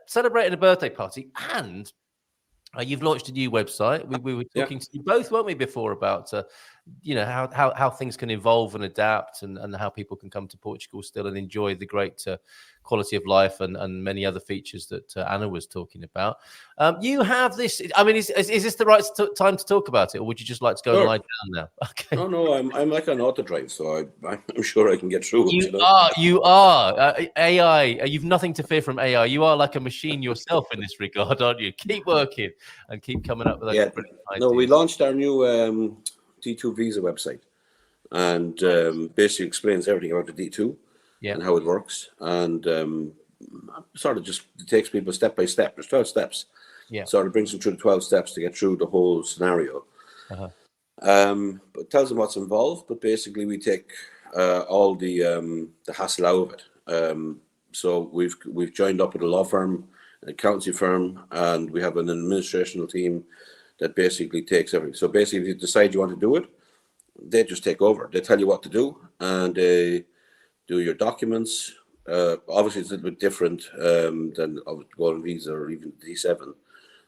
celebrating a birthday party, and you've launched a new website. We were talking to you both, weren't we, before about how things can evolve and adapt, and how people can come to Portugal still and enjoy the great quality of life and many other features that Anna was talking about. You have this. I mean, is this the right time to talk about it, or would you just like to go and lie down now? Okay. No, I'm like an auto drive, so I'm sure I can get through it. You are AI. You've nothing to fear from AI. You are like a machine yourself in this regard, aren't you? Keep working and keep coming up with those brilliant ideas. No, we launched our new D2 visa website, and basically explains everything about the D2 and how it works, and sort of just takes people step by step. There's 12 steps. Sort of brings them through the 12 steps to get through the whole scenario. But tells them what's involved, but basically we take all the hassle out of it. So we've joined up with a law firm, an accountancy firm, and we have an administrational team that basically takes everything. So basically, if you decide you want to do it, they just take over. They tell you what to do, and they do your documents. Obviously, it's a little bit different than Golden Visa or even D7.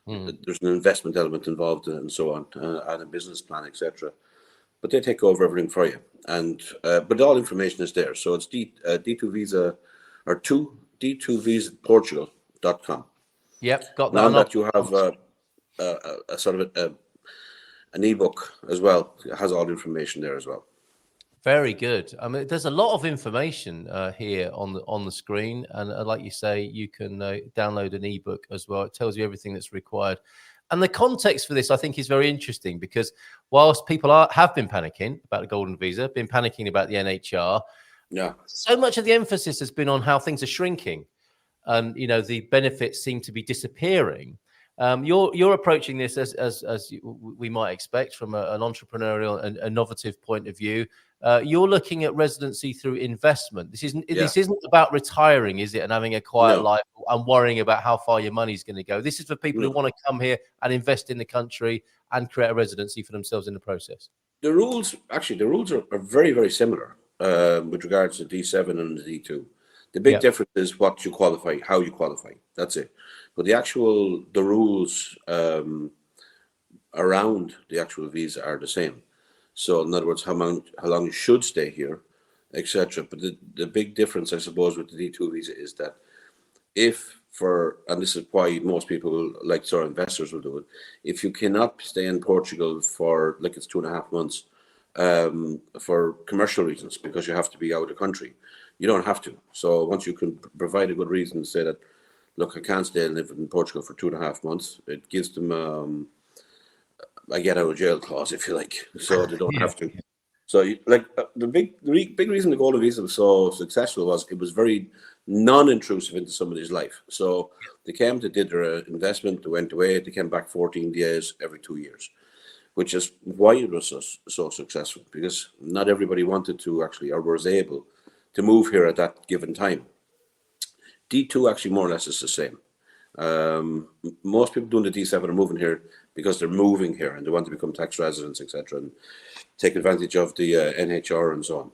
There's an investment element involved and so on, and a business plan, etc. But they take over everything for you, and but all information is there. So it's D2 Visa or D2VisaPortugal.com. Yep, got that. Now that you have a sort of an ebook as well, it has all the information there as well. Very good. I mean, there's a lot of information here on the screen, and like you say, you can download an ebook as well. It tells you everything that's required, and the context for this, I think, is very interesting, because whilst people have been panicking about the Golden Visa, been panicking about the NHR, so much of the emphasis has been on how things are shrinking, and the benefits seem to be disappearing. You're approaching this as we might expect from an entrepreneurial and innovative point of view. You're looking at residency through investment. This isn't about retiring, is it, and having a quiet life and worrying about how far your money's going to go. This is for people who want to come here and invest in the country and create a residency for themselves in the process. The rules are very, very similar with regards to D7 and the D2. The big difference is what you qualify, how you qualify. That's it. But the rules around the actual visa are the same. So in other words, how long you should stay here, etc. But the big difference, I suppose, with the D2 visa is that and this is why most people, like sort of investors, will do it, if you cannot stay in Portugal for, like, it's 2.5 months for commercial reasons, because you have to be out of the country, you don't have to. So once you can provide a good reason to say that, look, I can't stay and live in Portugal for 2.5 months, it gives them a get out of jail clause, if you like, so they don't have to. So, the big reason the Golden Visa was so successful was it was very non-intrusive into somebody's life. So they came, they did their investment, they went away, they came back 14 days every 2 years, which is why it was so successful, because not everybody wanted to actually, or was able to move here at that given time. D2 actually more or less is the same. Most people doing the D7 are moving here because they're moving here and they want to become tax residents, etc., and take advantage of the NHR and so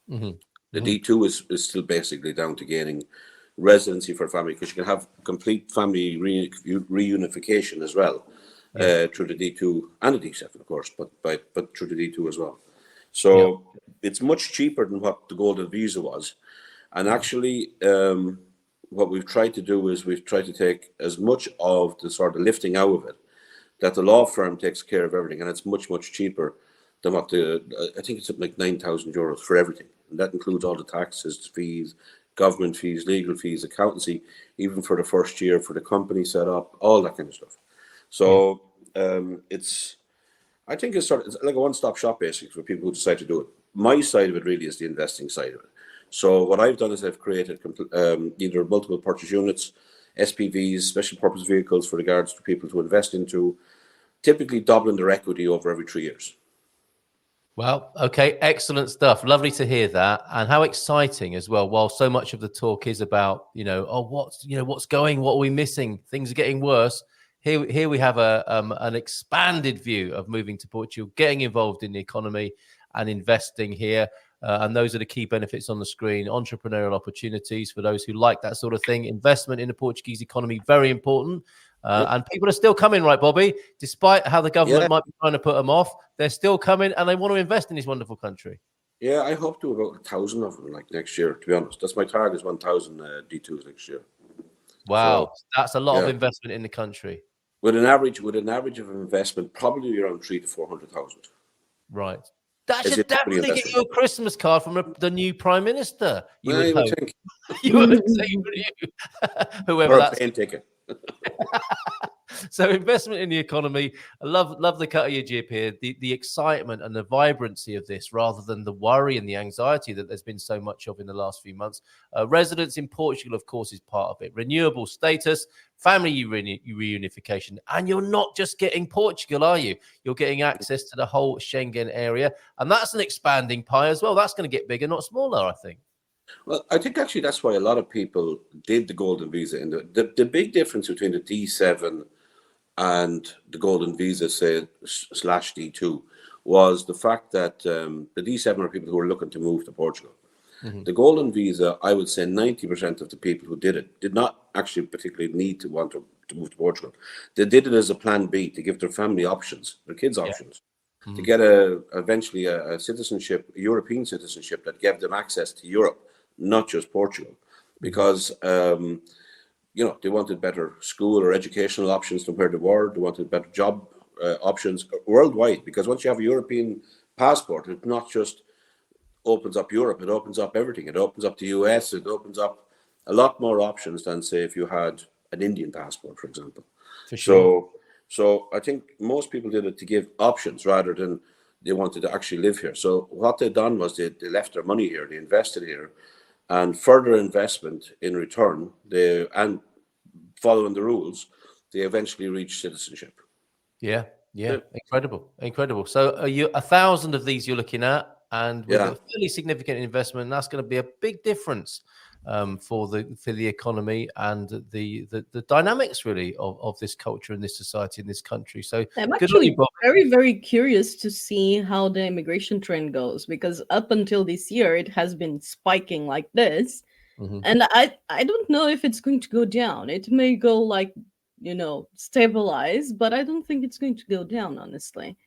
on. The D2 is still basically down to gaining residency for family, because you can have complete family reunification as well through the D2 and the D7, of course, but through the D2 as well. So it's much cheaper than what the Golden Visa was. And actually, what we've tried to do is we've tried to take as much of the sort of lifting out of it, that the law firm takes care of everything, and it's much, much cheaper than what I think it's like 9,000 euros for everything. And that includes all the taxes, fees, government fees, legal fees, accountancy, even for the first year, for the company set up, all that kind of stuff. So I think it's like a one-stop shop basically for people who decide to do it. My side of it really is the investing side of it. So what I've done is I've created either multiple purchase units, SPVs, special purpose vehicles for regards to people to invest into, typically doubling their equity over every 3 years. Well, okay, excellent stuff. Lovely to hear that, and how exciting as well. While so much of the talk is about, what's going, what are we missing? Things are getting worse. Here we have an expanded view of moving to Portugal, getting involved in the economy and investing here. And those are the key benefits on the screen. Entrepreneurial opportunities for those who like that sort of thing. Investment in the Portuguese economy, very important. And people are still coming, right, Bobby? Despite how the government might be trying to put them off, they're still coming and they want to invest in this wonderful country. Yeah, I hope to about 1,000 of them like next year, to be honest. That's my target, is 1,000 D2s next year. Wow. So, that's a lot of investment in the country. With an average of investment, probably around 300,000 to 400,000. Right. That should definitely get you a Christmas card from the new Prime Minister. You would think. You would think, whoever or that's. A plane ticket. So investment in the economy. I love the cut of your jib here. The excitement and the vibrancy of this, rather than the worry and the anxiety that there's been so much of in the last few months. Residence in Portugal, of course, is part of it. Renewable status, family reunification, and you're not just getting Portugal, are you? You're getting access to the whole Schengen area, and that's an expanding pie as well. That's going to get bigger, not smaller, I think. Well, I think actually that's why a lot of people did the Golden Visa. And the big difference between the D7 and the Golden Visa, say, slash D2, was the fact that the D7 are people who were looking to move to Portugal. Mm-hmm. The Golden Visa, I would say 90% of the people who did it did not actually particularly need to want to move to Portugal. They did it as a plan B, to give their family options, their kids options. Mm-hmm. To get eventually a citizenship, a European citizenship that gave them access to Europe, not just Portugal, because they wanted better school or educational options compared to the world. They wanted better job options worldwide, because once you have a European passport, it not just opens up Europe, it opens up everything. It opens up the US, it opens up a lot more options than, say, if you had an Indian passport, for example. For sure. So I think most people did it to give options rather than they wanted to actually live here. So what they've done was they left their money here, they invested here, and further investment in return, and following the rules, they eventually reach citizenship. Yeah. Incredible. So are you 1,000 of these you're looking at, and with a fairly significant investment, that's going to be a big difference for the economy and the dynamics really of this culture and this society in this country. So I'm actually very, very curious to see how the immigration trend goes, because up until this year it has been spiking like this. Mm-hmm. And I don't know if it's going to go down. It may go stabilize, but I don't think it's going to go down, honestly.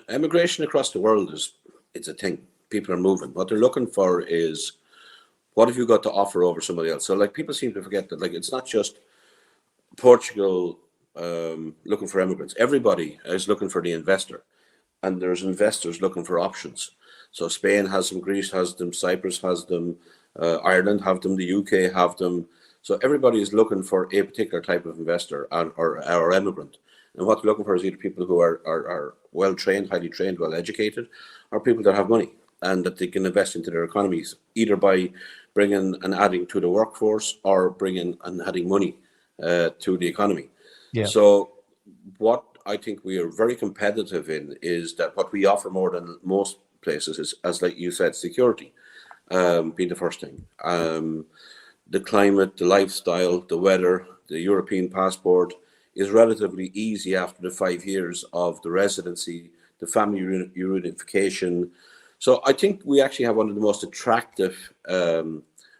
Immigration across the world it's a thing. People are moving. What they're looking for is, what have you got to offer over somebody else? So, like, people seem to forget that, like, it's not just Portugal looking for immigrants. Everybody is looking for the investor, and there's investors looking for options. So Spain has them, Greece has them, Cyprus has them, Ireland have them, the UK have them. So everybody is looking for a particular type of investor or immigrant. And what they're looking for is either people who are well trained, highly trained, well educated, or people that have money and that they can invest into their economies, either by bringing and adding to the workforce or bringing and adding money to the economy. Yeah. So what I think we are very competitive in is that what we offer more than most places is, as like you said, security being the first thing. The climate, the lifestyle, the weather, the European passport is relatively easy after the 5 years of the residency, the family reunification. So I think we actually have one of the most attractive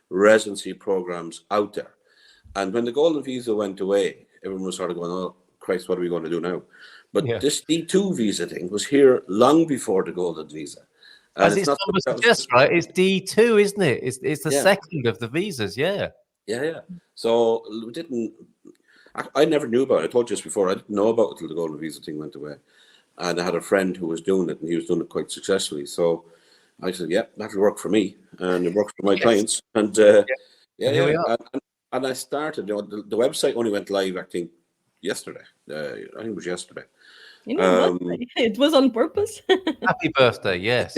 residency programs out there. And when the Golden Visa went away, everyone was sort of going, oh, Christ, what are we going to do now? But this D2 visa thing was here long before the Golden Visa. As its number suggests, right? It's D2, isn't it? It's the second of the visas, Yeah. So we didn't... I never knew about it. I told you this before. I didn't know about it until the Golden Visa thing went away. And I had a friend who was doing it, and he was doing it quite successfully. So I said, that'll work for me. And it works for my clients. And here we are. And I started, the website only went live, I think, yesterday. I think it was yesterday. It was on purpose. Happy birthday, yes.